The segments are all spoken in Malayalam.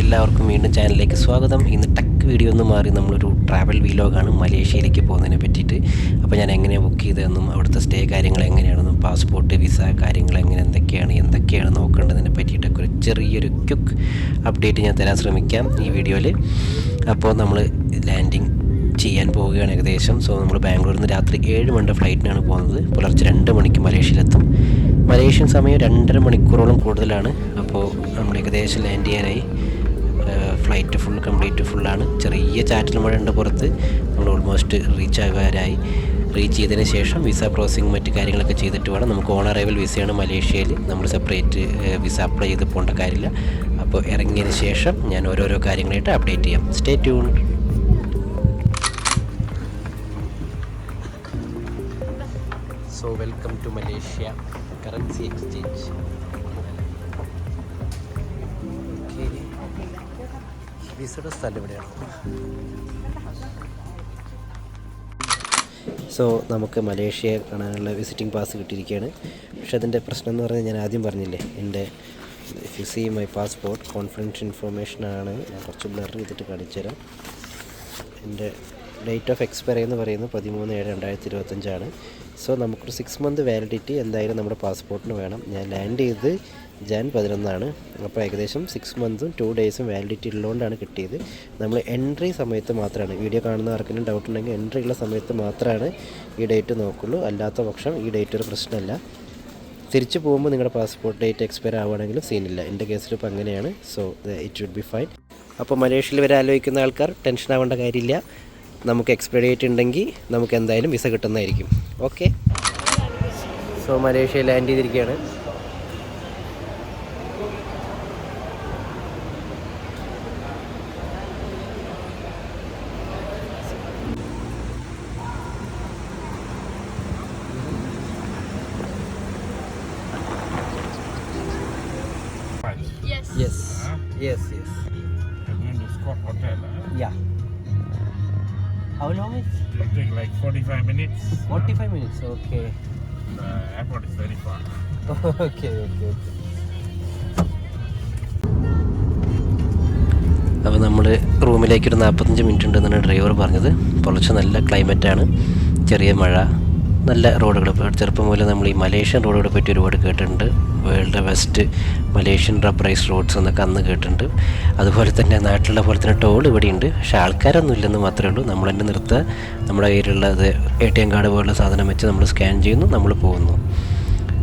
എല്ലാവർക്കും വീണ്ടും ചാനലിലേക്ക് സ്വാഗതം. ഇന്ന് ടെക് വീഡിയോ ഒന്ന് മാറി നമ്മളൊരു ട്രാവൽ വീലോഗാണ് മലേഷ്യയിലേക്ക് പോകുന്നതിനെ പറ്റിയിട്ട്. അപ്പോൾ ഞാൻ എങ്ങനെയാണ് ബുക്ക് ചെയ്തതെന്നും അവിടുത്തെ സ്റ്റേ കാര്യങ്ങൾ എങ്ങനെയാണെന്നും പാസ്പോർട്ട് വിസ കാര്യങ്ങൾ എന്തൊക്കെയാണ് നോക്കേണ്ടതിനെ പറ്റിയിട്ടൊക്കെ ഒരു ചെറിയൊരു ക്വിക്ക് അപ്ഡേറ്റ് ഞാൻ തരാൻ ശ്രമിക്കാം ഈ വീഡിയോയിൽ. അപ്പോൾ നമ്മൾ ലാൻഡിങ് ചെയ്യാൻ പോവുകയാണ് ഏകദേശം. നമ്മൾ ബാംഗ്ലൂരിൽ നിന്ന് രാത്രി 7 മണിയുടെ ഫ്ലൈറ്റിനാണ് പോകുന്നത്. പുലർച്ചെ 2 മണിക്ക് മലേഷ്യയിലെത്തും. മലേഷ്യൻ സമയം 2.5 മണിക്കൂറോളം കൂടുതലാണ്. അപ്പോൾ നമ്മൾ ഏകദേശം ലാൻഡ് ചെയ്യാനായി. ഫ്ലൈറ്റ് കംപ്ലീറ്റ് ഫുള്ളാണ്. ചെറിയ ചാറ്റൽ മഴ ഉണ്ട് പുറത്ത്. നമ്മൾ ഓൾമോസ്റ്റ് റീച്ച് ആകാനായി. റീച്ച് ചെയ്തതിന് ശേഷം വിസ പ്രോസസ്സിങ് മറ്റ് കാര്യങ്ങളൊക്കെ ചെയ്തിട്ട് വേണം. നമുക്ക് ഓൺ അറൈവൽ വിസയാണ് മലേഷ്യയിൽ. നമ്മൾ സെപ്പറേറ്റ് വിസ അപ്ലൈ ചെയ്ത് പോകേണ്ട കാര്യമില്ല. അപ്പോൾ ഇറങ്ങിയതിന് ശേഷം ഞാൻ ഓരോരോ കാര്യങ്ങളായിട്ട് അപ്ഡേറ്റ് ചെയ്യാം. Stay tune. So welcome to Malaysia currency exchange. Okay. വിസയുടെ സ്ഥലം എവിടെയാണ്? നമുക്ക് മലേഷ്യ കാണാനുള്ള വിസിറ്റിംഗ് പാസ് കിട്ടിയിരിക്കുകയാണ്. പക്ഷേ അതിൻ്റെ പ്രശ്നം എന്ന് പറഞ്ഞാൽ ഞാൻ ആദ്യം പറഞ്ഞില്ലേ, എൻ്റെ if you see my passport confidential ഇൻഫർമേഷനാണ്. ഞാൻ കുറച്ച് ബ്ലർ ചെയ്തിട്ട് കാണിച്ചു തരാം. എൻ്റെ ഡേറ്റ് ഓഫ് എക്സ്പയറി എന്ന് പറയുന്നത് 13/7/2025. നമുക്കൊരു 6 മന്ത് വാലിഡിറ്റി എന്തായാലും നമ്മുടെ പാസ്പോർട്ടിന് വേണം. ഞാൻ ലാൻഡ് ചെയ്ത് Jan 11 അപ്പോൾ ഏകദേശം 6 മന്തും 2 ഡേയ്സും വാലിഡിറ്റി ഉള്ളതുകൊണ്ടാണ് കിട്ടിയത്. നമ്മൾ എൻട്രി സമയത്ത് മാത്രമാണ്, വീഡിയോ കാണുന്ന ആർക്കെങ്കിലും ഡൗട്ട് ഉണ്ടെങ്കിൽ എൻട്രി ഉള്ള സമയത്ത് മാത്രമാണ് ഈ ഡേറ്റ് നോക്കുള്ളൂ. അല്ലാത്ത പക്ഷം ഈ ഡേറ്റ് ഒരു പ്രശ്നമല്ല. തിരിച്ചു പോകുമ്പോൾ നിങ്ങളുടെ പാസ്പോർട്ട് ഡേറ്റ് എക്സ്പയർ ആവുകയാണെങ്കിലും സീനില്ല. എൻ്റെ കേസിൽ ഇപ്പോൾ അങ്ങനെയാണ്. It would be fine. അപ്പോൾ മലേഷ്യയിൽ വരെ ആലോചിക്കുന്ന ആൾക്കാർ ടെൻഷൻ ആവേണ്ട കാര്യമില്ല. നമുക്ക് എക്സ്പയർ ഡേറ്റ് ഉണ്ടെങ്കിൽ നമുക്ക് എന്തായാലും വിസ കിട്ടുന്നതായിരിക്കും. ഓക്കെ. മലേഷ്യ ലാൻഡ് ചെയ്തിരിക്കുകയാണ്. Yes. I'm going to Scott Hotel. Yeah. How long is? It will take like 45 minutes. 45 minutes. Okay. The airport is very far. Okay. അപ്പോൾ നമ്മൾ റൂമിലേക്ക് ഒരു 45 മിനിറ്റ് ഉണ്ടെന്നാണ് ഡ്രൈവർ പറഞ്ഞത്. പുറത്ത് നല്ല ക്ലൈമറ്റാണ്, ചെറിയ മഴ, നല്ല റോഡുകൾ. ചെറുപ്പം മുതലേ നമ്മൾ ഈ മലേഷ്യൻ റോഡുകളെ പറ്റി ഒരുപാട് കേട്ടിട്ടുണ്ട്. World best Malaysian rubberised roads എന്നൊക്കെ അന്ന് കേട്ടിട്ടുണ്ട്. അതുപോലെ തന്നെ നാട്ടിലുള്ള പോലെ തന്നെ ടോൾ ഇവിടെയുണ്ട്. പക്ഷേ ആൾക്കാരൊന്നും ഇല്ലെന്ന് മാത്രമേ ഉള്ളൂ. നമ്മൾ തന്നെ നിർത്തുക, നമ്മുടെ കയ്യിലുള്ളത് ATM കാർഡ് പോലുള്ള സാധനം വെച്ച് നമ്മൾ സ്കാൻ ചെയ്യുന്നു, നമ്മൾ പോകുന്നു.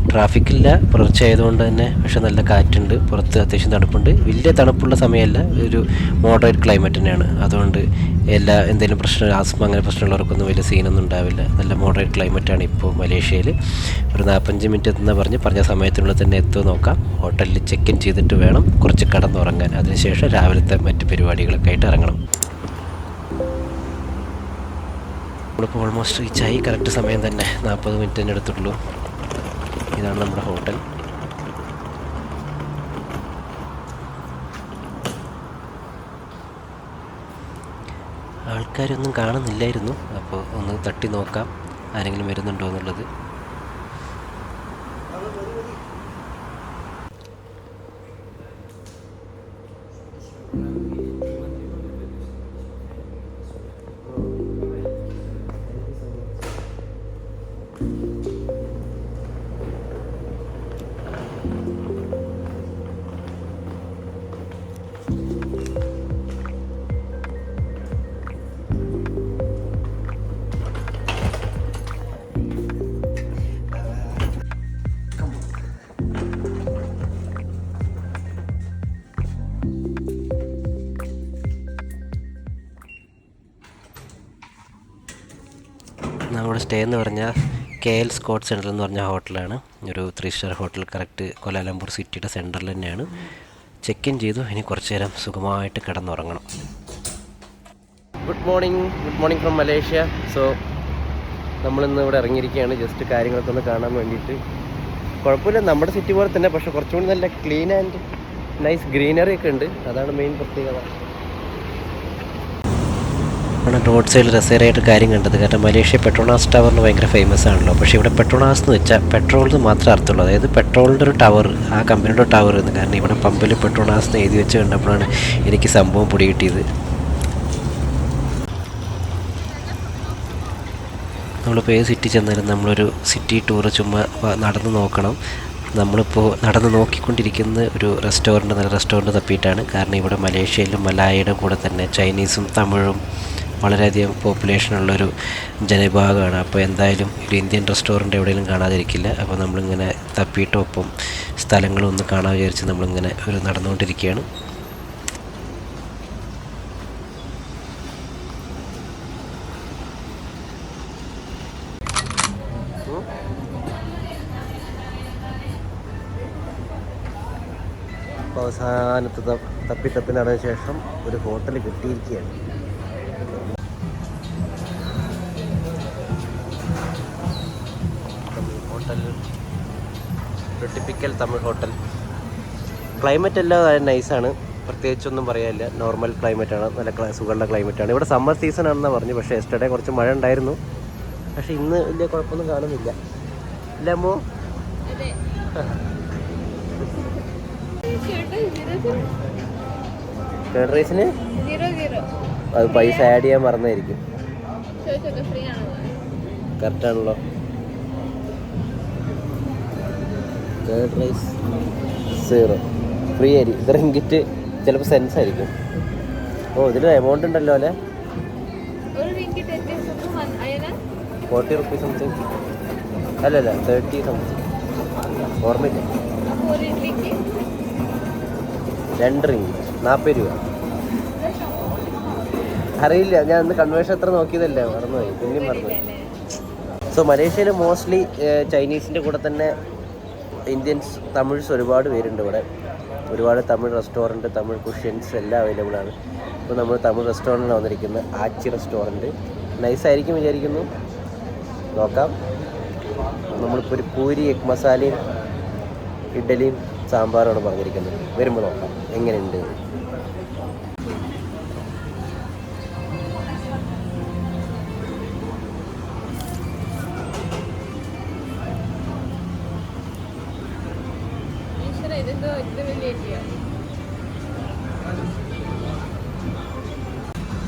ട്രാഫിക്കില്ല, പുലർച്ചെ ആയതുകൊണ്ട് തന്നെ. പക്ഷേ നല്ല കാറ്റുണ്ട്, പുറത്ത് അത്യാവശ്യം തണുപ്പുണ്ട്. വലിയ തണുപ്പുള്ള സമയമല്ല, ഒരു മോഡറേറ്റ് ക്ലൈമറ്റ് തന്നെയാണ്. അതുകൊണ്ട് എന്തെങ്കിലും പ്രശ്നം, ആസ്മ അങ്ങനെ പ്രശ്നമുള്ളവർക്കൊന്നും വലിയ സീനൊന്നും ഉണ്ടാവില്ല. നല്ല മോഡറേറ്റ് ക്ലൈമറ്റാണ് ഇപ്പോൾ മലേഷ്യയിൽ. ഒരു 45 മിനിറ്റ് എത്തുന്ന പറഞ്ഞ സമയത്തിനുള്ളിൽ തന്നെ എത്തുമെന്ന് നോക്കാം. ഹോട്ടലിൽ ചെക്ക് ഇൻ ചെയ്തിട്ട് വേണം കുറച്ച് കടന്നുറങ്ങാൻ. അതിനുശേഷം രാവിലത്തെ മറ്റ് പരിപാടികളൊക്കെ ആയിട്ട് ഇറങ്ങണം. നമ്മളിപ്പോൾ ഓൾമോസ്റ്റ് റീച്ചായി. കറക്റ്റ് സമയം തന്നെ 40 മിനിറ്റ് തന്നെ എടുത്തുള്ളൂ. ഇതാണ് നമ്മുടെ ഹോട്ടൽ. ആൾക്കാരൊന്നും കാണുന്നില്ലായിരുന്നു. അപ്പോൾ ഒന്ന് തട്ടി നോക്കാം ആരെങ്കിലും വരുന്നുണ്ടോ എന്നുള്ളത്. നമ്മുടെ സ്റ്റേ എന്ന് പറഞ്ഞാൽ KL സ്കോട്ട് സെൻട്രൽ എന്ന് പറഞ്ഞ ഹോട്ടലാണ്. ഒരു 3 സ്റ്റാർ ഹോട്ടൽ. കറക്റ്റ് കോലാലംപൂർ സിറ്റിയുടെ സെൻറ്ററിൽ തന്നെയാണ്. ചെക്ക് ഇൻ ചെയ്തു. ഇനി കുറച്ച് നേരം സുഖമായിട്ട് കിടന്നുറങ്ങണം. Good morning from Malaysia. നമ്മളിന്ന് ഇവിടെ ഇറങ്ങിയിരിക്കുകയാണ് ജസ്റ്റ് കാര്യങ്ങളൊക്കെ ഒന്ന് കാണാൻ വേണ്ടിയിട്ട്. കുഴപ്പമില്ല, നമ്മുടെ സിറ്റി പോലെ തന്നെ, പക്ഷേ കുറച്ചും കൂടി നല്ല ക്ലീൻ ആൻഡ് നൈസ് ഗ്രീനറി ഒക്കെ ഉണ്ട്. അതാണ് മെയിൻ പ്രത്യേകത. ആണ് റോഡ് സൈഡിൽ രസകരമായിട്ട് കാര്യം കണ്ടത്. കാരണം മലേഷ്യ പെട്രോണാസ് ടവറിന് ഭയങ്കര ഫേമസ് ആണല്ലോ. പക്ഷേ ഇവിടെ പെട്രോണാസ് എന്ന് വെച്ചാൽ പെട്രോളിന് മാത്രമേ അർത്ഥമുള്ളൂ. അതായത് പെട്രോളിൻ്റെ ഒരു ടവർ, ആ കമ്പനിയുടെ ടവർ എന്ന്. കാരണം ഇവിടെ പമ്പിൽ പെട്രോണാസ് എന്ന് എഴുതി വെച്ച് കണ്ടപ്പോഴാണ് എനിക്ക് സംഭവം പൊടി കിട്ടിയത്. നമ്മളിപ്പോൾ ഏത് സിറ്റി ചെന്നാലും നമ്മളൊരു സിറ്റി ടൂറ് ചുമ്മാ നടന്ന് നോക്കണം. നമ്മളിപ്പോൾ നടന്ന് നോക്കിക്കൊണ്ടിരിക്കുന്ന ഒരു റെസ്റ്റോറൻറ്റ്, നല്ല റെസ്റ്റോറൻറ്റ് തപ്പിയിട്ടാണ്. കാരണം ഇവിടെ മലേഷ്യയിലും മലായയുടെ കൂടെ തന്നെ ചൈനീസും തമിഴും വളരെയധികം പോപ്പുലേഷനുള്ളൊരു ജനവിഭാഗമാണ്. അപ്പോൾ എന്തായാലും ഒരു ഇന്ത്യൻ റെസ്റ്റോറൻറ്റ് എവിടെയെങ്കിലും കാണാതിരിക്കില്ല. അപ്പോൾ നമ്മളിങ്ങനെ തപ്പിയിട്ട് ഒപ്പം സ്ഥലങ്ങളൊന്ന് കാണാൻ വിചാരിച്ച് നമ്മളിങ്ങനെ ഒരു നടന്നുകൊണ്ടിരിക്കുകയാണ്. അവസാനത്തെ തപ്പി നടന്ന ശേഷം ഒരു ഹോട്ടൽ കിട്ടിയിരിക്കുകയാണ്. ഹോട്ടൽ ഒരു ടിപ്പിക്കൽ തമിഴ് ഹോട്ടൽ. ക്ലൈമറ്റ് എല്ലാം നൈസാണ്, പ്രത്യേകിച്ചൊന്നും പറയാനില്ല. നോർമൽ ക്ലൈമറ്റാണ്, നല്ല സുഖമുള്ള ക്ലൈമറ്റാണ്. ഇവിടെ സമ്മർ സീസൺ ആണെന്നാണ് പറഞ്ഞു. പക്ഷേ യെസ്റ്റർഡേ കുറച്ച് മഴ ഉണ്ടായിരുന്നു. പക്ഷേ ഇന്ന് വലിയ കുഴപ്പമൊന്നും കാണുന്നില്ല. ഇല്ല അമ്മോ? കേർഡ് റൈസിന് അത് പൈസ ആഡ് ചെയ്യാൻ മറന്നായിരിക്കും. കറക്റ്റാണല്ലോ. കേർഡ് റൈസ് 0 ഫ്രീ ആയിരിക്കും. ഇത് റിങ്കിറ്റ് ചിലപ്പോൾ സെൻസ് ആയിരിക്കും. ഓ, ഇതിൽ എമൗണ്ട് ഉണ്ടല്ലോ അല്ലേ? 40 റുപ്പീസ് സംതിങ്. അല്ലല്ല 30 സംതിങ്, ഓർമ്മയില്ല. 2 റിംഗ് 40 രൂപ. അറിയില്ല, ഞാൻ ഇന്ന് കൺവേർഷൻ എത്ര നോക്കിയതല്ലേ, മറന്നുപോയി, പിന്നെയും മറന്നുപോയി. സോ മലേഷ്യയിൽ മോസ്റ്റ്ലി ചൈനീസിൻ്റെ കൂടെ തന്നെ ഇന്ത്യൻസ്, തമിഴ്സ് ഒരുപാട് പേരുണ്ട് ഇവിടെ. ഒരുപാട് തമിഴ് റെസ്റ്റോറൻറ്റ്, തമിഴ് കുഷ്യൻസ് എല്ലാം അവൈലബിൾ ആണ്. ഇപ്പോൾ നമ്മൾ തമിഴ് റെസ്റ്റോറൻറ്റിലാണ് വന്നിരിക്കുന്നത്. ആച്ചി റെസ്റ്റോറൻറ്റ് നൈസായിരിക്കും വിചാരിക്കുന്നു, നോക്കാം. നമ്മളിപ്പോൾ ഒരു പൂരി, എഗ് മസാലയും ഇഡ്ഡലിയും സാമ്പാറുമാണ് പറഞ്ഞിരിക്കുന്നത്. വരുമ്പോൾ നോക്കാം എങ്ങനെയുണ്ട്.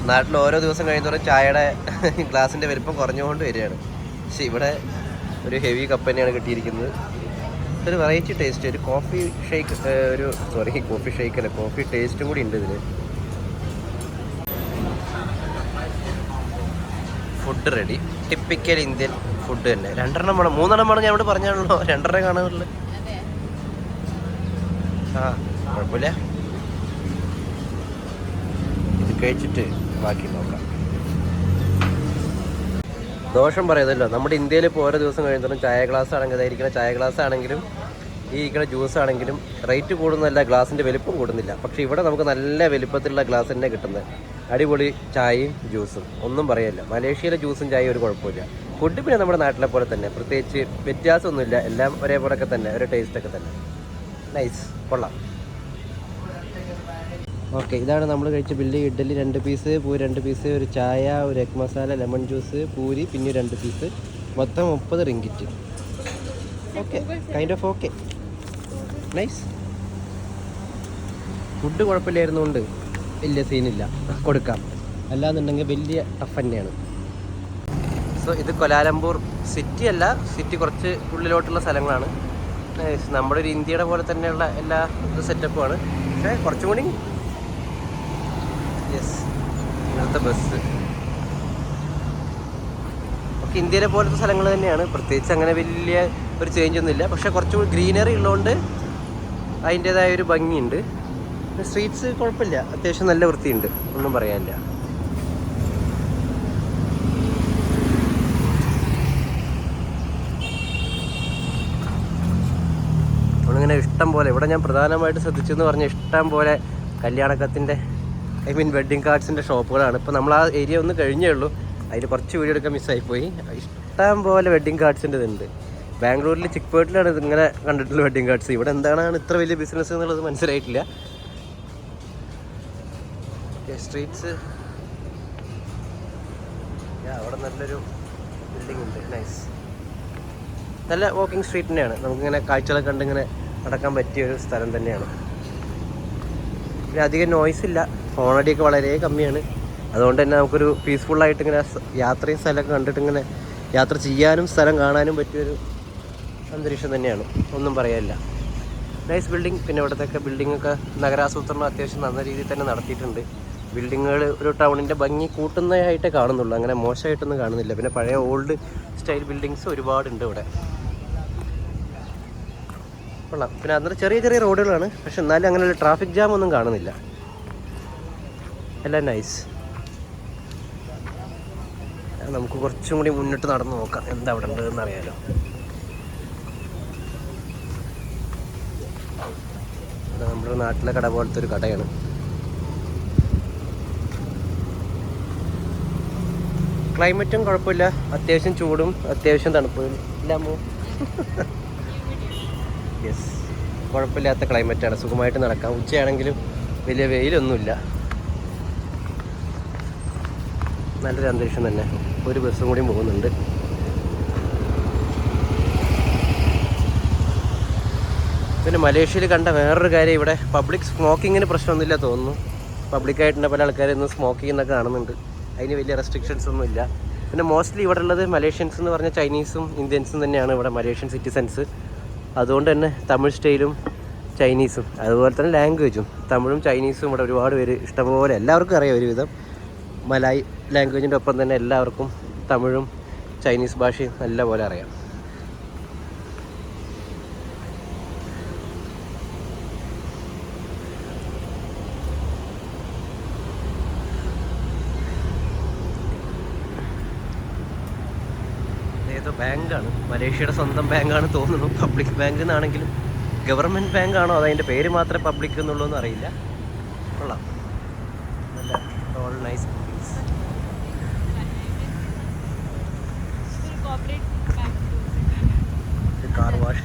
നാട്ടിൽ ഓരോ ദിവസം കഴിയുന്നതോറും ചായയുടെ ഗ്ലാസിൻ്റെ വലിപ്പം കുറഞ്ഞുകൊണ്ട് വരികയാണ്. പക്ഷെ ഇവിടെ ഒരു ഹെവി കപ്പ് തന്നെയാണ് കിട്ടിയിരിക്കുന്നത്. ഒരു വെറൈറ്റി ടേസ്റ്റ്, ഒരു കോഫി ഷേക്ക്, കോഫി ഷേക്ക് അല്ല, കോഫി ടേസ്റ്റും കൂടി ഉണ്ട് ഇതിൽ. Food ready, typical Indian food തന്നെ. 2 വേണം, 3 വേണം, ഞാൻ ഇവിടെ പറഞ്ഞാണല്ലോ. 2 കാണാനുള്ളൂ. ആ കുഴപ്പമില്ല, ഇത് കഴിച്ചിട്ട് ബാക്കി നോക്കാം. ദോഷം പറയുന്നല്ലോ, നമ്മുടെ ഇന്ത്യയിൽ ഇപ്പോൾ ഓരോ ദിവസം കഴിയുന്നതും ചായ ഗ്ലാസ് ആണെങ്കിൽ, അതായിരിക്കുന്ന ചായ ഗ്ലാസ് ആണെങ്കിലും ഈ ഇരിക്കുന്ന ജ്യൂസ് ആണെങ്കിലും റേറ്റ് കൂടുന്നതല്ല, ഗ്ലാസിൻ്റെ വലിപ്പം കൂടുന്നില്ല. പക്ഷേ ഇവിടെ നമുക്ക് നല്ല വലിപ്പത്തിലുള്ള ഗ്ലാസ് തന്നെ കിട്ടുന്നത്. അടിപൊളി ചായയും ജ്യൂസും, ഒന്നും പറയല്ല. മലേഷ്യയിലെ ജ്യൂസും ചായയും ഒരു കുഴപ്പമില്ല. ഫുഡ് പിന്നെ നമ്മുടെ നാട്ടിലെ പോലെ തന്നെ, പ്രത്യേകിച്ച് വ്യത്യാസമൊന്നുമില്ല. എല്ലാം ഒരേപോലെയൊക്കെ തന്നെ, ഒരു ടേസ്റ്റൊക്കെ തന്നെ. നൈസ്, കൊള്ളാം. ഓക്കെ, ഇതാണ് നമ്മൾ കഴിച്ച bill. Idli 2 piece, puri 2 piece, ഒരു ചായ, ഒരു egg masala, lemon juice, puri, പിന്നെ 2 പീസ്, മൊത്തം 30 ringgit. Okay, kind of okay, nice. Food കുഴപ്പമില്ലായിരുന്നുകൊണ്ട് വലിയ സീനില്ല, കൊടുക്കാം. അല്ലാന്നുണ്ടെങ്കിൽ വലിയ ടഫ് തന്നെയാണ്. സോ ഇത് കൊലാലംപൂർ സിറ്റി അല്ല, സിറ്റി കുറച്ച് ഉള്ളിലോട്ടുള്ള സ്ഥലങ്ങളാണ്. നമ്മുടെ ഒരു ഇന്ത്യയുടെ പോലെ തന്നെയുള്ള എല്ലാ സെറ്റപ്പുമാണ്. പക്ഷേ കുറച്ചും കൂടി ഇവിടുത്തെ ബസ് ഒക്കെ ഇന്ത്യയിലെ പോലത്തെ സ്ഥലങ്ങൾ തന്നെയാണ്. പ്രത്യേകിച്ച് അങ്ങനെ വലിയ ഒരു ചേഞ്ച് ഒന്നുമില്ല. പക്ഷേ കുറച്ചുകൂടി ഗ്രീനറി ഉള്ളതുകൊണ്ട് അതിൻ്റേതായ ഒരു ഭംഗിയുണ്ട്. സ്ട്രീറ്റ്സ് കുഴപ്പമില്ല, അത്യാവശ്യം നല്ല വൃത്തിയുണ്ട്, ഒന്നും പറയാനില്ല. നമ്മളിങ്ങനെ ഇഷ്ടം പോലെ, ഇവിടെ ഞാൻ പ്രധാനമായിട്ട് ശ്രദ്ധിച്ചെന്ന് പറഞ്ഞാൽ ഇഷ്ടം പോലെ കല്യാണക്കത്തിൻ്റെ, വെഡ്ഡിങ് കാർഡ്സിൻ്റെ ഷോപ്പുകളാണ്. ഇപ്പോൾ നമ്മൾ ആ ഏരിയ ഒന്ന് കഴിഞ്ഞേ ഉള്ളൂ, അതിൽ കുറച്ച് വീഡിയോ എടുക്കാൻ മിസ്സായിപ്പോയി. ഇഷ്ടം പോലെ വെഡ്ഡിങ് കാർഡ്സിൻ്റെ ഇതുണ്ട്. ബാംഗ്ലൂരിൽ ചിക്ക്പേട്ടിലാണ് ഇതിങ്ങനെ കണ്ടിട്ടുള്ള വെഡ്ഡിങ് കാർഡ്സ്. ഇവിടെ എന്താണ് ഇത്ര വലിയ ബിസിനസ് എന്നുള്ളത് മനസ്സിലായിട്ടില്ല. സ്ട്രീറ്റ്സ് അവിടെ നല്ലൊരു ബിൽഡിംഗ് ഉണ്ട്, നൈസ്. നല്ല വാക്കിംഗ് സ്ട്രീറ്റ് തന്നെയാണ്, നമുക്കിങ്ങനെ കാഴ്ചകളൊക്കെ കണ്ട് ഇങ്ങനെ നടക്കാൻ പറ്റിയൊരു സ്ഥലം തന്നെയാണ്. പിന്നെ അധികം നോയ്സ് ഇല്ല, ഹോണടിയൊക്കെ വളരെ കമ്മിയാണ്. അതുകൊണ്ട് തന്നെ നമുക്കൊരു പീസ്ഫുള്ളായിട്ട് ഇങ്ങനെ യാത്രയും സ്ഥലമൊക്കെ കണ്ടിട്ട് ഇങ്ങനെ യാത്ര ചെയ്യാനും സ്ഥലം കാണാനും പറ്റിയൊരു അന്തരീക്ഷം തന്നെയാണ്, ഒന്നും പറയാനില്ല. Nice building. പിന്നെ ഇവിടത്തെയൊക്കെ ബിൽഡിങ്ങൊക്കെ നഗരാസൂത്രണം അത്യാവശ്യം നല്ല രീതിയിൽ തന്നെ നടത്തിയിട്ടുണ്ട്. ബിൽഡിങ്ങുകൾ ഒരു ടൗണിൻ്റെ ഭംഗി കൂട്ടുന്നതായിട്ടേ കാണുന്നുള്ളൂ, അങ്ങനെ മോശമായിട്ടൊന്നും കാണുന്നില്ല. പിന്നെ പഴയ ഓൾഡ് സ്റ്റൈൽ ബിൽഡിങ്സ് ഒരുപാടുണ്ട് ഇവിടെ. കൊള്ളാം. പിന്നെ അന്നേരം ചെറിയ ചെറിയ റോഡുകളാണ്, പക്ഷെ എന്നാലും അങ്ങനെയുള്ള ട്രാഫിക് ജാം ഒന്നും കാണുന്നില്ല. എല്ലാം നൈസ്. നമുക്ക് കുറച്ചും കൂടി മുന്നിട്ട് നടന്ന് നോക്കാം എന്താ അവിടെ ഉണ്ടെന്ന് അറിയാലോ. നമ്മുടെ നാട്ടിലെ കട പോലത്തെ ഒരു കടയാണ്. ക്ലൈമറ്റും കുഴപ്പമില്ല, അത്യാവശ്യം ചൂടും അത്യാവശ്യം തണുപ്പും ഇല്ലാമോ? യെസ്, കുഴപ്പമില്ലാത്ത ക്ലൈമറ്റാണ്, സുഖമായിട്ട് നടക്കാം. ഉച്ചയാണെങ്കിലും വലിയ വെയിലൊന്നുമില്ല, നല്ലൊരു അന്തരീക്ഷം തന്നെ. ഒരു ബസ്സും കൂടി പോകുന്നുണ്ട്. പിന്നെ മലേഷ്യയിൽ കണ്ട വേറൊരു കാര്യം, ഇവിടെ പബ്ലിക് സ്മോക്കിങ്ങിന് പ്രശ്നമൊന്നുമില്ല തോന്നുന്നു. പബ്ലിക്കായിട്ടുള്ള പല ആൾക്കാരൊന്നും സ്മോക്ക് ചെയ്യുന്നൊക്കെ കാണുന്നുണ്ട്, അതിന് വലിയ റെസ്ട്രിക്ഷൻസ് ഒന്നും ഇല്ല. പിന്നെ മോസ്റ്റ്ലി ഇവിടെ ഉള്ളത് മലേഷ്യൻസ് എന്ന് പറഞ്ഞാൽ ചൈനീസും ഇന്ത്യൻസും തന്നെയാണ് ഇവിടെ മലേഷ്യൻ സിറ്റിസൻസ്. അതുകൊണ്ട് തന്നെ തമിഴ് സ്റ്റൈലും ചൈനീസും അതുപോലെ തന്നെ ലാംഗ്വേജും തമിഴും ചൈനീസും ഇവിടെ ഒരുപാട് പേര് ഇഷ്ടംപോലെ എല്ലാവർക്കും അറിയാം. ഒരുവിധം മലായ് ലാംഗ്വേജിൻ്റെ ഒപ്പം തന്നെ എല്ലാവർക്കും തമിഴും ചൈനീസ് ഭാഷയും നല്ല പോലെ അറിയാം. ഏതോ ബാങ്കാണ്, മലേഷ്യയുടെ സ്വന്തം ബാങ്കാണ് തോന്നുന്നു. പബ്ലിക് ബാങ്ക് എന്നാണെങ്കിലും ഗവൺമെൻറ് ബാങ്കാണോ അതതിൻ്റെ പേര് മാത്രമേ പബ്ലിക് എന്നുള്ളൂ എന്ന് അറിയില്ല. കൊള്ളാം, നല്ല ഓൾ നൈസ്. Car wash.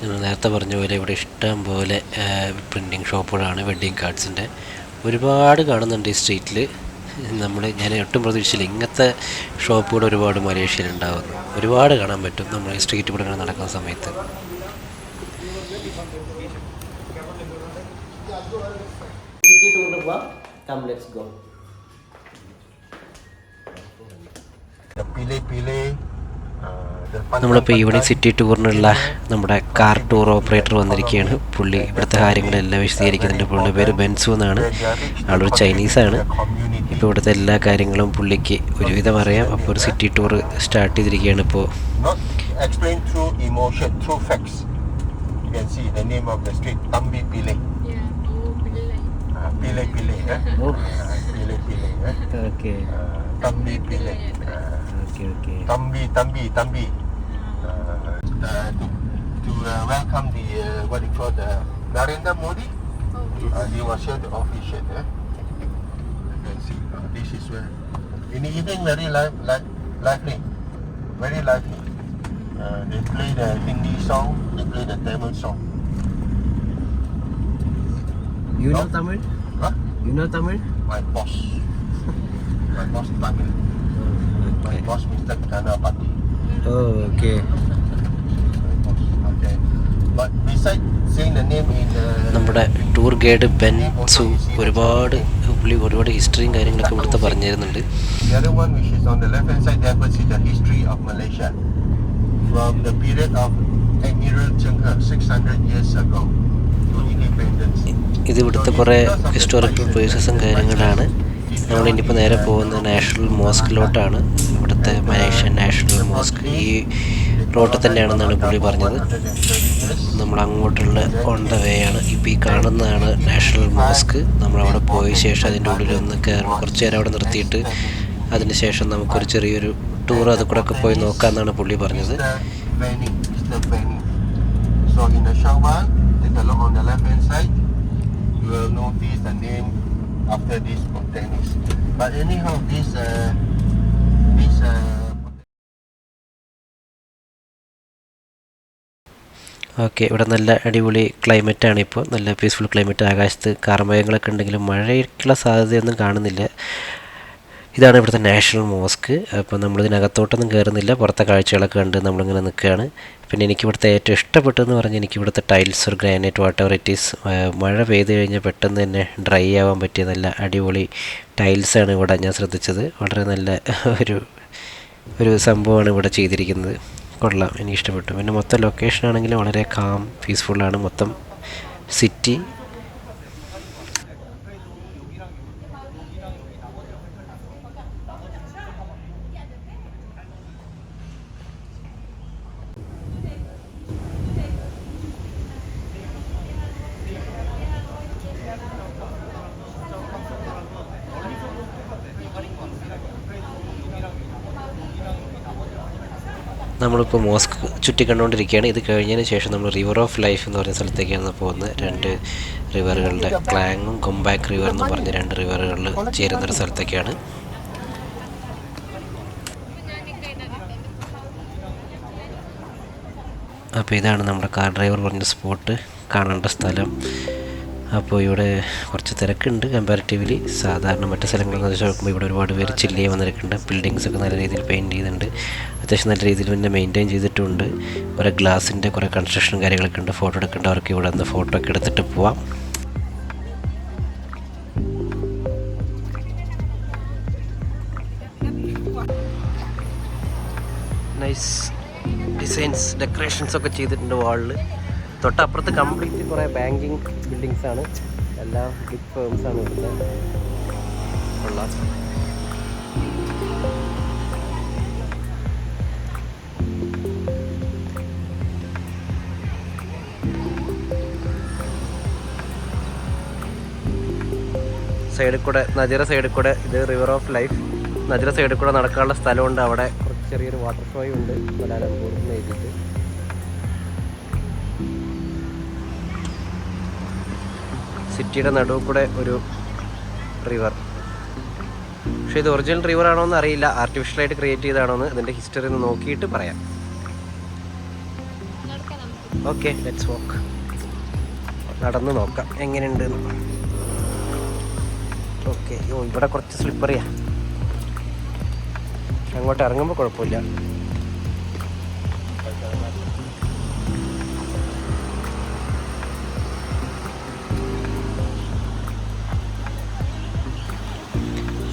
നമ്മൾ നേരത്തെ പറഞ്ഞ പോലെ ഇവിടെ ഇഷ്ടം പോലെ പ്രിൻറ്റിങ് ഷോപ്പുകളാണ്, വെഡ്ഡിങ് കാർഡ്സിൻ്റെ ഒരുപാട് കാണുന്നുണ്ട് ഈ സ്ട്രീറ്റിൽ. ഞാൻ ഒട്ടും പ്രതീക്ഷിച്ചില്ല ഇങ്ങനത്തെ ഷോപ്പുകൾ ഒരുപാട് മലേഷ്യയിൽ ഉണ്ടാകുന്നു. ഒരുപാട് കാണാൻ പറ്റും നമ്മൾ ഈ സ്ട്രീറ്റ് കൂടെ ഇങ്ങനെ നടക്കുന്ന സമയത്ത്. നമ്മളിപ്പോൾ ഈവനിങ് സിറ്റി ടൂറിനുള്ള നമ്മുടെ കാർ ടൂർ ഓപ്പറേറ്റർ വന്നിരിക്കുകയാണ്. പുള്ളി ഇവിടുത്തെ കാര്യങ്ങളെല്ലാം വിശദീകരിക്കുന്നുണ്ട്. പുള്ളിയുടെ പേര് ബെൻസു എന്നാണ്, ആളൊരു ചൈനീസാണ്. ഇപ്പോൾ ഇവിടുത്തെ എല്ലാ കാര്യങ്ങളും പുള്ളിക്ക് ഒരുവിധം അറിയാം. അപ്പോൾ ഒരു സിറ്റി ടൂർ സ്റ്റാർട്ട് ചെയ്തിരിക്കുകയാണ് ഇപ്പോൾ. To welcome the what you call the Narendra Modi. He was here to officiate. You can see this is where in the evening very lively, very lively. They play the Hindi song, they play the Tamil song. You know Tamil? Huh? You know Tamil? My boss Tamil. My boss Mr. Ganapati. Oh, okay. But besides saying the name in നമ്മുടെ ടൂർ ഗൈഡ് ബെൻസു ഒരുപാട് ഹിസ്റ്ററിയും കാര്യങ്ങളൊക്കെ ഇവിടുത്തെ പറഞ്ഞു തരുന്നുണ്ട്. The other one which is on the left hand side, there is the history of Malaysia from the period of Admiral Cheng He 600 years ago to independence. ഇത് ഇവിടുത്തെ കുറേ ഹിസ്റ്റോറിക്കൽ പ്ലേസസും കാര്യങ്ങളാണ്. നമ്മളിനിപ്പോൾ നേരെ പോകുന്നത് നാഷണൽ മോസ്കിലോട്ടാണ്. ഇവിടുത്തെ മലേഷ്യൻ നാഷണൽ മോസ്ക്. ഈ റോഡിൽ തന്നെയാണെന്നാണ് പുള്ളി പറഞ്ഞത്. നമ്മൾ അങ്ങോട്ടുള്ള ഓൺ ദ വേ ആണ്. ഇപ്പോൾ ഈ കാണുന്നതാണ് നാഷണൽ മോസ്ക്. നമ്മളവിടെ പോയ ശേഷം അതിൻ്റെ ഉള്ളിലൊന്ന് കയറണം. കുറച്ച് നേരം അവിടെ നിർത്തിയിട്ട് അതിനുശേഷം നമുക്കൊരു ചെറിയൊരു ടൂർ അത് കൂടെ ഒക്കെ പോയി നോക്കാമെന്നാണ് പുള്ളി പറഞ്ഞത്. So in the short one, take a look on the left hand side. You will notice the name after this botanist. But anyhow, this okay, ഇവിടെ നല്ല അടിപൊളി ക്ലൈമറ്റാണ്. ഇപ്പോൾ നല്ല പീസ്ഫുൾ ക്ലൈമറ്റ്. ആകാശത്ത് കാർമേഘങ്ങളൊക്കെ ഉണ്ടെങ്കിലും മഴയ്ക്കുള്ള സാധ്യതയൊന്നും കാണുന്നില്ല. ഇതാണ് ഇവിടുത്തെ നാഷണൽ മോസ്ക്. അപ്പോൾ നമ്മളിതിനകത്തോട്ടൊന്നും കയറുന്നില്ല, പുറത്തെ കാഴ്ചകളൊക്കെ കണ്ട് നമ്മളിങ്ങനെ നിൽക്കുകയാണ്. പിന്നെ എനിക്കിവിടുത്തെ ഏറ്റവും ഇഷ്ടപ്പെട്ടതെന്ന് പറഞ്ഞാൽ എനിക്കിവിടുത്തെ ടൈൽസ് ഒരു granite what ever it is, മഴ പെയ്ത് കഴിഞ്ഞാൽ പെട്ടെന്ന് തന്നെ ഡ്രൈ ആവാൻ പറ്റിയ നല്ല അടിപൊളി ടൈൽസാണ് ഇവിടെ ഞാൻ ശ്രദ്ധിച്ചത്. വളരെ നല്ല ഒരു സംഭവമാണ് ഇവിടെ ചെയ്തിരിക്കുന്നത്. കൊള്ളാം, എനിക്ക് ഇഷ്ടപ്പെട്ടു. പിന്നെ മൊത്തം ലൊക്കേഷൻ ആണെങ്കിലും വളരെ കാം പീസ്ഫുള്ളാണ്. മൊത്തം സിറ്റി നമ്മളിപ്പോൾ മോസ്ക് ചുറ്റിക്കണ്ടുകൊണ്ടിരിക്കുകയാണ്. ഇത് കഴിഞ്ഞതിന് ശേഷം നമ്മൾ റിവർ ഓഫ് ലൈഫ് എന്ന് പറഞ്ഞ സ്ഥലത്തേക്കാണ് പോകുന്നത്. 2 റിവറുകളുടെ ക്ലാങ്ങും ഗൊംബാക്ക് റിവർ എന്ന് പറഞ്ഞ 2 റിവറുകളിൽ ചേരുന്നൊരു സ്ഥലത്തേക്കാണ്. അപ്പോൾ ഇതാണ് നമ്മുടെ കാർ ഡ്രൈവർ പറഞ്ഞ സ്പോട്ട്, കാണേണ്ട സ്ഥലം. അപ്പോൾ ഇവിടെ കുറച്ച് തിരക്കുണ്ട് കമ്പാരിറ്റീവ്ലി. സാധാരണ മറ്റു സ്ഥലങ്ങളിൽ നിന്ന് നോക്കുമ്പോൾ ഇവിടെ ഒരുപാട് പേര് ചില്ല് ചെയ്യാൻ വന്നിരിക്കുന്നുണ്ട്. ബിൽഡിങ്സൊക്കെ നല്ല രീതിയിൽ പെയിൻറ്റ് ചെയ്യുന്നുണ്ട്. അത്യാവശ്യം നല്ല രീതിയിൽ തന്നെ മെയിൻറ്റെയിൻ ചെയ്തിട്ടുണ്ട്. കുറേ ഗ്ലാസിൻ്റെ കുറേ കൺസ്ട്രക്ഷൻ കാര്യങ്ങളൊക്കെ ഉണ്ട്. ഫോട്ടോ എടുക്കേണ്ടവർക്ക് ഇവിടെ നിന്ന് ഫോട്ടോ ഒക്കെ എടുത്തിട്ട് പോവാം. നൈസ് ഡിസൈൻസ് ഡെക്കറേഷൻസ് ഒക്കെ ചെയ്തിട്ടുണ്ട് വാളിൽ. തൊട്ടപ്പുറത്ത് കംപ്ലീറ്റ് കുറേ ബാങ്കിങ് ബിൽഡിങ്സാണ്. എല്ലാം ബിഗ് ഫേംസാണ് ഇവിടുത്തെ. കൊള്ളാം. സൈഡിൽ കൂടെ നദിയുടെ സൈഡിൽ കൂടെ ഇത് റിവർ ഓഫ് ലൈഫ്. നദിയുടെ സൈഡിൽ കൂടെ നടക്കാനുള്ള സ്ഥലമുണ്ട്. അവിടെ കുറച്ച് ചെറിയൊരു വാട്ടർ ഫ്ലോയും ഉണ്ട് മലാലംപൂർ എന്ന് എഴുതിയിട്ട്. സിറ്റിയുടെ നടുവ് കൂടെ ഒരു റിവർ. പക്ഷേ ഇത് ഒറിജിനൽ റിവർ ആണോ എന്ന് അറിയില്ല, ആർട്ടിഫിഷ്യലായിട്ട് ക്രിയേറ്റ് ചെയ്തതാണോ എന്ന് ഇതിൻ്റെ ഹിസ്റ്ററി ഒന്ന് നോക്കിയിട്ട് പറയാം. ഓക്കെ, ലെറ്റ്സ് വാക്ക്. നടന്ന് നോക്കാം എങ്ങനെയുണ്ട്. ഓക്കെ, ഇവിടെ കുറച്ച് സ്ലിപ്പറിയാ. അങ്ങോട്ട് ഇറങ്ങുമ്പോൾ കുഴപ്പമില്ല.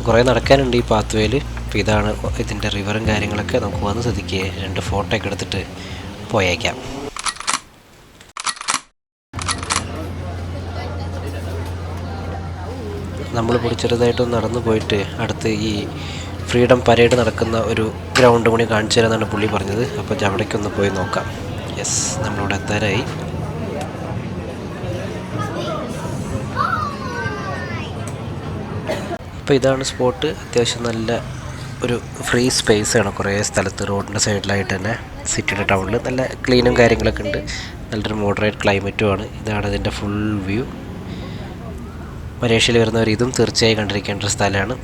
കുറേ നടക്കാനുണ്ട് ഈ പാത്ത് വേയിൽ. അപ്പോൾ ഇതാണ് ഇതിൻ്റെ റിവറും കാര്യങ്ങളൊക്കെ. നമുക്ക് വന്ന് ശ്രദ്ധിക്കുക. 2 ഫോട്ടോ ഒക്കെ എടുത്തിട്ട് പോയേക്കാം. നമ്മളിപ്പോൾ ചെറുതായിട്ടൊന്ന് നടന്നു പോയിട്ട് അടുത്ത് ഈ ഫ്രീഡം പരേഡ് നടക്കുന്ന ഒരു ഗ്രൗണ്ട് കൂടി കാണിച്ചു തരാമെന്നാണ് പുള്ളി പറഞ്ഞത്. അപ്പോൾ അവിടേക്കൊന്ന് പോയി നോക്കാം. യെസ്, നമ്മളിവിടെ എത്താറായി. അപ്പോൾ ഇതാണ് സ്പോട്ട്. അത്യാവശ്യം നല്ല ഒരു ഫ്രീ സ്പേസാണ്. കുറേ സ്ഥലത്ത് റോഡിൻ്റെ സൈഡിലായിട്ട് തന്നെ സിറ്റിയുടെ ടൗണിൽ നല്ല ക്ലീനും കാര്യങ്ങളൊക്കെ ഉണ്ട്. നല്ലൊരു മോഡറേറ്റ് ക്ലൈമറ്റുമാണ്. ഇതാണ് ഇതിൻ്റെ ഫുൾ വ്യൂ. മലേഷ്യയിൽ വരുന്നവർ ഇതും തീർച്ചയായും കണ്ടിരിക്കേണ്ട ഒരു സ്ഥലമാണ്.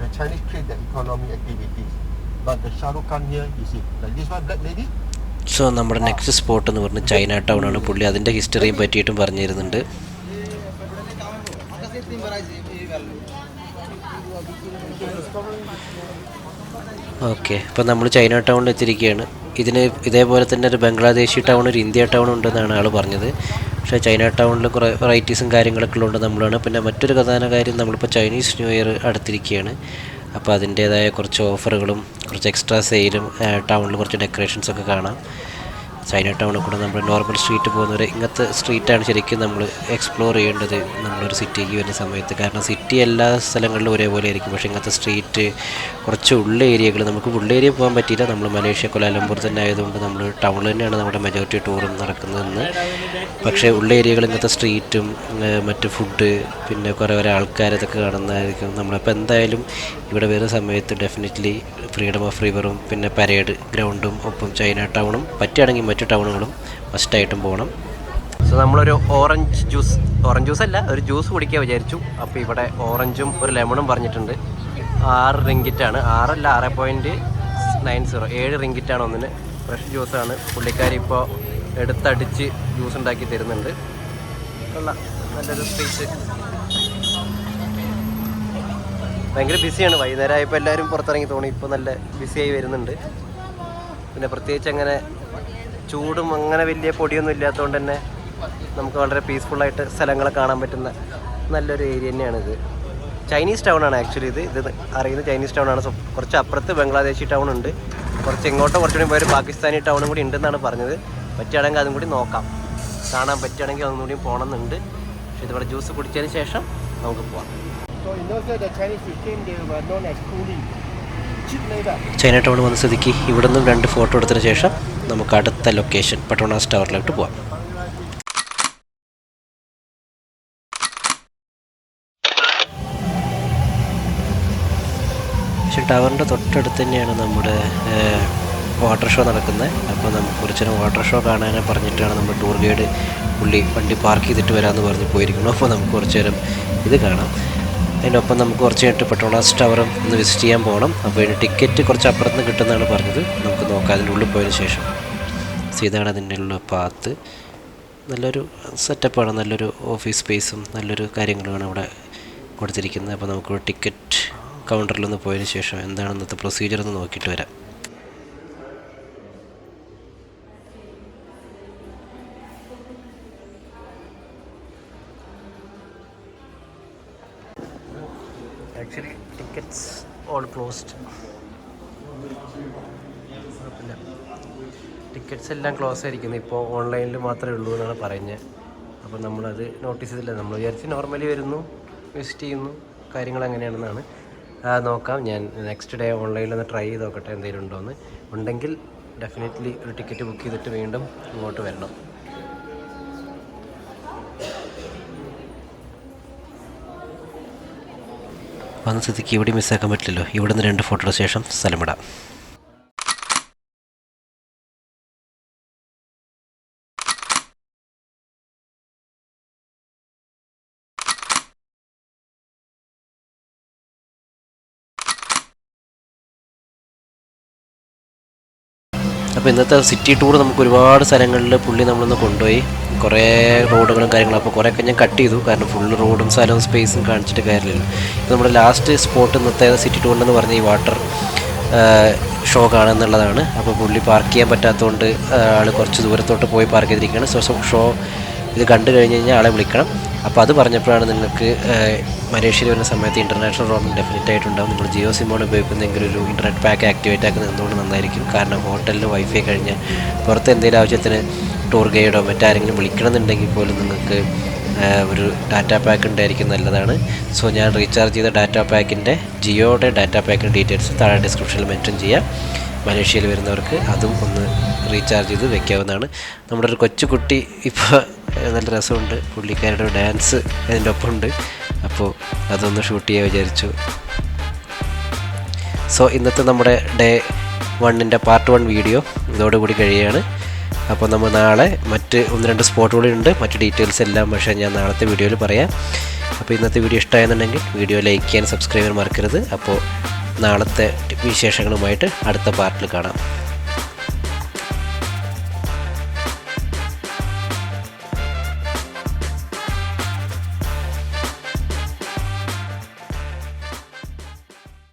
The Chinese create the economy activities, but the Shah Rukh Khan here, you see, like this one, black lady. So നമ്മുടെ നെക്സ്റ്റ് സ്പോട്ട് എന്ന് പറഞ്ഞ് ചൈന ടൗൺ ആണ്. പുള്ളി അതിൻ്റെ ഹിസ്റ്ററിയും പറ്റിയിട്ടും പറഞ്ഞു തരുന്നുണ്ട്. ഓക്കെ, അപ്പോൾ നമ്മൾ ചൈന ടൗണിൽ എത്തിയിരിക്കുകയാണ്. ഇതേപോലെ തന്നെ ഒരു ബംഗ്ലാദേശി ടൗൺ, ഒരു ഇന്ത്യ ടൗൺ ഉണ്ടെന്നാണ് ആൾ പറഞ്ഞത്. പക്ഷേ ചൈന ടൗണിൽ കുറേ വെറൈറ്റീസും കാര്യങ്ങളൊക്കെ ഉള്ളത് നമ്മളാണ്. പിന്നെ മറ്റൊരു പ്രധാന കാര്യം, നമ്മളിപ്പോൾ ചൈനീസ് ന്യൂ ഇയർ അടുത്തിരിക്കുകയാണ്. അപ്പോൾ അതിൻ്റേതായ കുറച്ച് ഓഫറുകളും കുറച്ച് എക്സ്ട്രാ സെയിലും ടൗണിൽ കുറച്ച് ഡെക്കറേഷൻസൊക്കെ കാണാം. ചൈന ടൗണിൽ കൂടെ നമ്മൾ നോർമൽ സ്ട്രീറ്റ് പോകുന്നവർ ഇങ്ങനത്തെ സ്ട്രീറ്റാണ് ശരിക്കും നമ്മൾ എക്സ്പ്ലോർ ചെയ്യേണ്ടത് നമ്മളൊരു സിറ്റിക്ക് വരുന്ന സമയത്ത്. കാരണം സിറ്റി എല്ലാ സ്ഥലങ്ങളിലും ഒരേപോലെ ആയിരിക്കും, പക്ഷേ ഇങ്ങനത്തെ സ്ട്രീറ്റ് കുറച്ച് ഉള്ള ഏരിയകൾ നമുക്ക് ഉള്ള ഏരിയ പോകാൻ പറ്റിയില്ല. നമ്മൾ മലേഷ്യ കുലാലംപൂർ തന്നെ ആയതുകൊണ്ട് നമ്മൾ ടൗണിൽ തന്നെയാണ് നമ്മുടെ മെജോറിറ്റി ടൂറും നടക്കുന്നതെന്ന്. പക്ഷേ ഉള്ള ഏരിയകൾ ഇങ്ങനത്തെ സ്ട്രീറ്റും മറ്റ് ഫുഡ് പിന്നെ കുറേ ആൾക്കാരതൊക്കെ കാണുന്നതായിരിക്കും. നമ്മളിപ്പോൾ എന്തായാലും ഇവിടെ വരുന്ന സമയത്ത് ഡെഫിനറ്റ്ലി ഫ്രീഡം ഓഫ് റിവറും പിന്നെ പരേഡ് ഗ്രൗണ്ടും ഒപ്പം ചൈന ടൗണും പറ്റുകയാണെങ്കിൽ മറ്റു ടൗണുകളും മസ്റ്റായിട്ടും പോകണം. സോ നമ്മളൊരു ഓറഞ്ച് ജ്യൂസ് അല്ല, ഒരു ജ്യൂസ് കുടിക്കാൻ വിചാരിച്ചു. അപ്പോൾ ഇവിടെ ഓറഞ്ചും ഒരു ലെമണും പറഞ്ഞിട്ടുണ്ട്. 6 റിങ്കിറ്റാണ്, 6 അല്ല 6.90, 7 റിങ്കിറ്റാണ് ഒന്നിന്. ഫ്രഷ് ജ്യൂസാണ്. പുള്ളിക്കാരി ഇപ്പോൾ എടുത്തടിച്ച് ജ്യൂസ് ഉണ്ടാക്കി തരുന്നുണ്ട്. നല്ലൊരു സ്ട്രീറ്റ്, ഭയങ്കര ബിസിയാണ്. വൈകുന്നേരം ആയപ്പോൾ എല്ലാവരും പുറത്തിറങ്ങി തോന്നി. ഇപ്പോൾ നല്ല ബിസിയായി വരുന്നുണ്ട്. പിന്നെ പ്രത്യേകിച്ച് അങ്ങനെ ചൂടും അങ്ങനെ വലിയ പൊടിയൊന്നും ഇല്ലാത്തതുകൊണ്ട് തന്നെ നമുക്ക് വളരെ പീസ്ഫുള്ളായിട്ട് സ്ഥലങ്ങളെ കാണാൻ പറ്റുന്ന നല്ലൊരു ഏരിയ തന്നെയാണിത്. ചൈനീസ് ടൗണാണ് ആക്ച്വലി ഇത് അറിയുന്ന ചൈനീസ് ടൗണാണ്. കുറച്ച് അപ്പുറത്ത് ബംഗ്ലാദേശി ടൗൺ ഉണ്ട്, കുറച്ച് ഇങ്ങോട്ടോ കുറച്ചുകൂടി പോയൊരു പാകിസ്ഥാനി ടൗണും കൂടി ഉണ്ടെന്നാണ് പറഞ്ഞത്. പറ്റുകയാണെങ്കിൽ അതും കൂടി നോക്കാം, കാണാൻ പറ്റുകയാണെങ്കിൽ അതും കൂടി പോകണമെന്നുണ്ട്. പക്ഷേ ഇതിവിടെ ജ്യൂസ് കുടിച്ചതിന് ശേഷം നമുക്ക് പോവാം. ചൈന ടൗൺ വന്ന സ്ഥിതിക്ക് ഇവിടെ നിന്നും 2 ഫോട്ടോ എടുത്തതിന് ശേഷം നമുക്ക് അടുത്ത ലൊക്കേഷൻ പെട്രോണാസ് ടവറിലോട്ട് പോവാം. പക്ഷേ ടവറിൻ്റെ തൊട്ടടുത്ത് തന്നെയാണ് നമ്മുടെ വാട്ടർ ഷോ നടക്കുന്നത്. അപ്പോൾ നമുക്ക് കുറച്ച് നേരം വാട്ടർ ഷോ കാണാനെ പറഞ്ഞിട്ടാണ് നമ്മൾ ടൂർ ഗൈഡ് പുള്ളി വണ്ടി പാർക്ക് ചെയ്തിട്ട് വരാമെന്ന് പറഞ്ഞ് പോയിരിക്കണം. അപ്പോൾ നമുക്ക് കുറച്ച് നേരം ഇത് കാണാം. അതിനൊപ്പം നമുക്ക് കുറച്ച് കഴിഞ്ഞിട്ട് പെട്രോണാസ് ടവറും ഒന്ന് വിസിറ്റ് ചെയ്യാൻ പോകണം. അപ്പോൾ ഇതിന് ടിക്കറ്റ് കുറച്ച് അപ്പുറത്ത് നിന്ന് കിട്ടുന്നതാണ് പറഞ്ഞത്. നമുക്ക് നോക്കാം അതിൻ്റെ ഉള്ളിൽ പോയതിന് ശേഷം. ഇതാണ് അതിൻ്റെ ഉള്ള പാത്ത്. നല്ലൊരു സെറ്റപ്പാണ്, നല്ലൊരു ഓഫീസ് സ്പേസും നല്ലൊരു കാര്യങ്ങളുമാണ് ഇവിടെ കൊടുത്തിരിക്കുന്നത്. അപ്പോൾ നമുക്ക് ടിക്കറ്റ് കൗണ്ടറിലൊന്ന് പോയതിന് ശേഷം എന്താണ് ഇന്നത്തെ പ്രൊസീജിയർ എന്ന് നോക്കിയിട്ട് വരാം. Actually tickets all closed. Tickets എല്ലാം ക്ലോസ് ആയിരിക്കുന്നത്. ഇപ്പോൾ ഓൺലൈനിൽ മാത്രമേ ഉള്ളൂ എന്നാണ് പറയുന്നത്. അപ്പോൾ നമ്മളത് നോട്ടീസ് ചെയ്തില്ല. നമ്മൾ വിചാരിച്ച് നോർമലി വരുന്നു, വിസിറ്റ് ചെയ്യുന്നു, കാര്യങ്ങൾ എങ്ങനെയാണെന്നാണ് നോക്കാം. ഞാൻ നെക്സ്റ്റ് ഡേ ഓൺലൈനിലൊന്ന് ട്രൈ ചെയ്ത് നോക്കട്ടെ എന്തെങ്കിലും ഉണ്ടോയെന്ന്. ഉണ്ടെങ്കിൽ ഡെഫിനറ്റ്ലി ഒരു ടിക്കറ്റ് ബുക്ക് ചെയ്തിട്ട് വീണ്ടും ഇങ്ങോട്ട് വരണം. വന്ന സ്ഥിതിക്ക് ഇവിടെ മിസ്സാക്കാൻ പറ്റില്ലല്ലോ. ഇവിടെ നിന്ന് 2 ഫോട്ടോയുടെ ശേഷം സ്ഥലമിടാം. അപ്പോൾ ഇന്നത്തെ സിറ്റി ടൂർ നമുക്ക് ഒരുപാട് സ്ഥലങ്ങളിൽ പുള്ളി നമ്മളൊന്ന് കൊണ്ടുപോയി. കുറേ റോഡുകളും കാര്യങ്ങളും. അപ്പോൾ കുറേയൊക്കെ ഞാൻ കട്ട് ചെയ്തു, കാരണം ഫുള്ള് റോഡും സ്ഥലവും സ്പേസും കാണിച്ചിട്ട് കാര്യമില്ലല്ലോ. ഇപ്പോൾ നമ്മുടെ ലാസ്റ്റ് സ്പോട്ട് ഇന്നത്തെ സിറ്റി ടൂറിനെന്ന് പറഞ്ഞ ഈ വാട്ടർ ഷോ കാണുന്നുള്ളതാണ്. അപ്പോൾ പുള്ളി പാർക്ക് ചെയ്യാൻ പറ്റാത്തതുകൊണ്ട് ആൾ കുറച്ച് ദൂരത്തോട്ട് പോയി പാർക്ക് ചെയ്തിരിക്കുകയാണ്. സോ ഷോ ഇത് കണ്ടു കഴിഞ്ഞ് കഴിഞ്ഞാൽ ആളെ വിളിക്കണം. അപ്പോൾ അത് പറഞ്ഞപ്പോഴാണ് നിങ്ങൾക്ക് മലേഷ്യയിൽ വരുന്ന സമയത്ത് ഇൻ്റർനാഷണൽ റോമിംഗ് ഡെഫിനറ്റ് ആയിട്ടുണ്ടാകും. നിങ്ങൾ ജിയോ സിമ്മാണ് ഉപയോഗിക്കുന്നെങ്കിൽ ഒരു ഇൻ്റർനെറ്റ് പാക്ക് ആക്ടിവേറ്റ് ആക്കുന്നത് എന്തുകൊണ്ട് നന്നായിരിക്കും. കാരണം ഹോട്ടലിൽ വൈഫൈ കഴിഞ്ഞ് പുറത്ത് എന്തെങ്കിലും ആവശ്യത്തിന് ടൂർ ഗൈഡോ മറ്റാരെങ്കിലും വിളിക്കണമെന്നുണ്ടെങ്കിൽ പോലും നിങ്ങൾക്ക് ഒരു ഡാറ്റ പാക്ക് ഉണ്ടായിരിക്കും, നല്ലതാണ്. സോ ഞാൻ റീചാർജ് ചെയ്ത ഡാറ്റ പാക്കിൻ്റെ ജിയോയുടെ ഡാറ്റ പാക്കിൻ്റെ ഡീറ്റെയിൽസ് താഴെ ഡിസ്ക്രിപ്ഷനിൽ മെൻഷൻ ചെയ്യാം. മലേഷ്യയിൽ വരുന്നവർക്ക് അതും ഒന്ന് റീചാർജ് ചെയ്ത് വെക്കാവുന്നതാണ്. നമ്മുടെ ഒരു കൊച്ചുകുട്ടി ഇപ്പോൾ നല്ല രസമുണ്ട്, പുള്ളിക്കാരുടെ ഡാൻസ് അതിൻ്റെ ഒപ്പമുണ്ട്. അപ്പോൾ അതൊന്ന് ഷൂട്ട് ചെയ്യാൻ വിചാരിച്ചു. സോ ഇന്നത്തെ നമ്മുടെ ഡേ 1ൻ്റെ പാർട്ട് 1 വീഡിയോ ഇതോടുകൂടി കഴിയുകയാണ്. അപ്പോൾ നമ്മൾ നാളെ മറ്റ് 1-2 സ്പോട്ടുകളുണ്ട്, മറ്റ് ഡീറ്റെയിൽസ് എല്ലാം പക്ഷേ ഞാൻ നാളത്തെ വീഡിയോയിൽ പറയാം. അപ്പോൾ ഇന്നത്തെ വീഡിയോ ഇഷ്ടമായെന്നുണ്ടെങ്കിൽ വീഡിയോ ലൈക്ക് ചെയ്യാൻ സബ്സ്ക്രൈബ് ചെയ്യാൻ മറക്കരുത്. അപ്പോൾ നാളത്തെ വിശേഷങ്ങളുമായിട്ട് അടുത്ത പാർട്ടിൽ കാണാം.